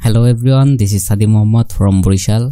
Hello everyone, this is সাদি Mohammad from Barishal.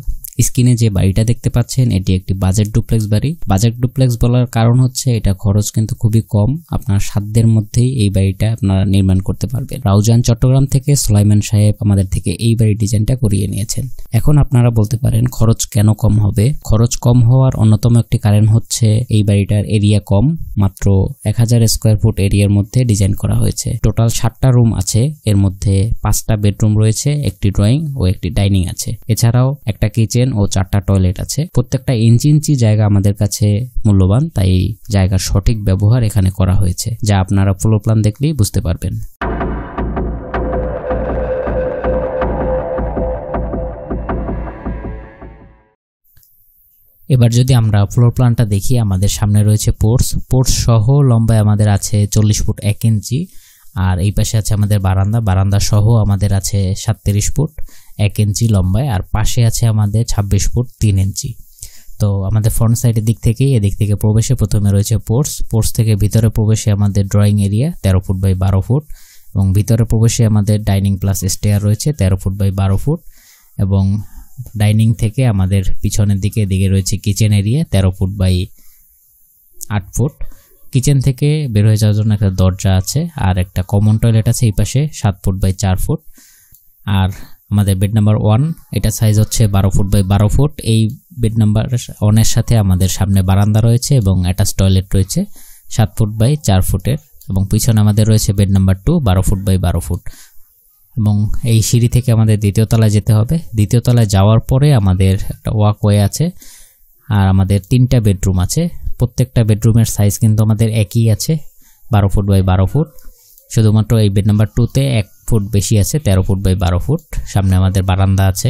স্ক্রিনে যে বাড়িটা দেখতে পাচ্ছেন এটি একটি বাজেট ডুপ্লেক্স বাড়ি। বাজেট ডুপ্লেক্স বলার কারণ হচ্ছে এটা খরচ কিন্তু খুবই কম, আপনার সাধ্যের মধ্যেই এই বাড়িটা আপনারা নির্মাণ করতে পারবেন। রাউজান চট্টগ্রাম থেকে সুলাইমান সাহেব আমাদের থেকে এই বাড়ির ডিজাইনটা করিয়ে নিয়েছেন। এখন আপনারা বলতে পারেন খরচ কেন কম হবে? খরচ কম হওয়ার অন্যতম একটি কারণ হচ্ছে এই বাড়িটার এরিয়া কম, মাত্র 1000 স্কোয়ার ফুট এরিয়ার মধ্যে ডিজাইন করা হয়েছে। টোটাল 7টা রুম আছে, এর মধ্যে 5টা বেডরুম রয়েছে, একটি ড্রয়িং ও একটি ডাইনিং আছে। এছাড়াও একটা কিচেন ও 4টা টয়লেট আছে। প্রত্যেকটা ইঞ্চি জায়গা আমাদের কাছে মূল্যবান, তাই জায়গার সঠিক ব্যবহার এখানে করা হয়েছে, যা আপনারা ফ্লোর প্ল্যান দেখলেই বুঝতে পারবেন। এবার যদি আমরা ফ্লোর প্ল্যানটা দেখি, আমাদের সামনে রয়েছে পোর্টস সহ লম্বায় আমাদের আছে 40 ফুট 1 ইঞ্চি, আর এই পাশে আছে আমাদের বারান্দা সহ আমাদের আছে 37 ফুট 1 ইঞ্চি লম্বায়, আর পাশে আছে আমাদের 26 ফুট 3 ইঞ্চি। তো আমাদের ফ্রন্ট সাইডের দিক থেকে এদিক থেকে প্রবেশে প্রথমে রয়েছে পোর্টস থেকে ভিতরে প্রবেশে আমাদের drawing area 13 foot by 12 foot, এবং ভিতরে প্রবেশে আমাদের ডাইনিং প্লাস স্টেয়ার রয়েছে 13 ফুট বাই 12 ফুট, এবং ডাইনিং থেকে আমাদের পিছনের দিকে রয়েছে kitchen area 13 foot by 8 foot. Kitchen থেকে বের হয়ে যাওয়ার জন্য একটা দরজা আছে, আর একটা কমন টয়লেট আছে এই পাশে 7 ফুট বাই 4 ফুট। আর আমাদের বেড নাম্বার 1, এটা সাইজ হচ্ছে 12 ফুট বাই 12 ফুট। এই বেড নাম্বার 1 এর সাথে আমাদের সামনে বারান্দা রয়েছে এবং অ্যাটাচ টয়লেট রয়েছে 7 ফুট বাই 4 ফুটের, এবং পিছনে আমাদের রয়েছে bed number 2 12 foot by 12 foot. এবং এই সিঁড়ি থেকে আমাদের দ্বিতীয় তলায় যেতে হবে। দ্বিতীয় তলায় যাওয়ার পরে আমাদের একটা ওয়াকওয়ে আছে, আর আমাদের 3টা বেডরুম আছে। প্রত্যেকটা বেডরুমের সাইজ কিন্তু আমাদের একই আছে, 12 ফুট বাই 12 ফুট। শুধুমাত্র এই বেড নাম্বার 2তে 1 ফুট বেশি আছে, 13 ফুট বাই 12 ফুট। সামনে আমাদের বারান্দা আছে,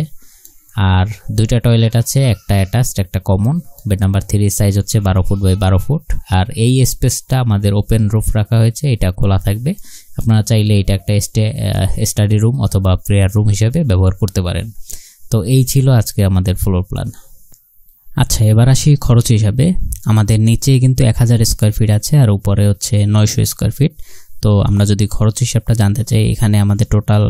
আর 2টা টয়লেট আছে, একটা অ্যাটাচড একটা কমন। বেড নাম্বার 3 সাইজ হচ্ছে 12 ফুট বাই 12 ফুট। আর এই স্পেসটা আমাদের ওপেন রুফ রাখা হয়েছে, এটা খোলা থাকবে। আপনারা চাইলে এটা একটা স্টাডি রুম অথবা প্রেয়ার রুম হিসেবে ব্যবহার করতে পারেন। তো এই ছিল আজকে আমাদের ফ্লোর প্ল্যান। আচ্ছা, এবার আসি খরচ হিসাবে। আমাদের নিচে কিন্তু 1000 স্কোয়ার ফিট আছে, আর উপরে হচ্ছে 900 স্কোয়ার ফিট। তো আমরা যদি খরচ হিসাবটা জানতে চাই, এখানে আমাদের টোটাল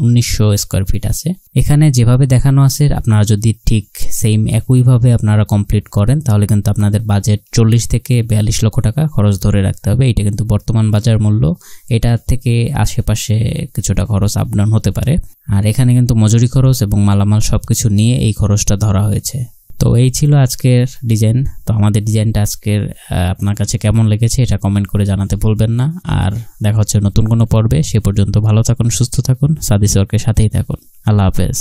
1900 স্কোয়ার ফিট আছে। এখানে যেভাবে দেখানো আছে আপনারা যদি ঠিক সেম একইভাবে আপনারা কমপ্লিট করেন, তাহলে কিন্তু আপনাদের বাজেট 40 থেকে 42 লক্ষ টাকা খরচ ধরে রাখতে হবে। এটা কিন্তু বর্তমান বাজার মূল্য, এটা থেকে আশেপাশে কিছুটা খরচ আপ ডাউন হতে পারে। আর এখানে কিন্তু মজুরি খরচ এবং মালামাল সবকিছু নিয়ে এই খরচটা ধরা হয়েছে। তো এই ছিল আজকের ডিজাইন। তো আমাদের ডিজাইনটা আজকের আপনার কাছে কেমন লেগেছে এটা কমেন্ট করে জানাতে ভুলবেন না। আর দেখা হচ্ছে নতুন কোনো পর্বে। সে পর্যন্ত ভালো থাকুন, সুস্থ থাকুন, সাদিস ওয়ার্কের সাথেই থাকুন। আল্লাহ হাফেজ।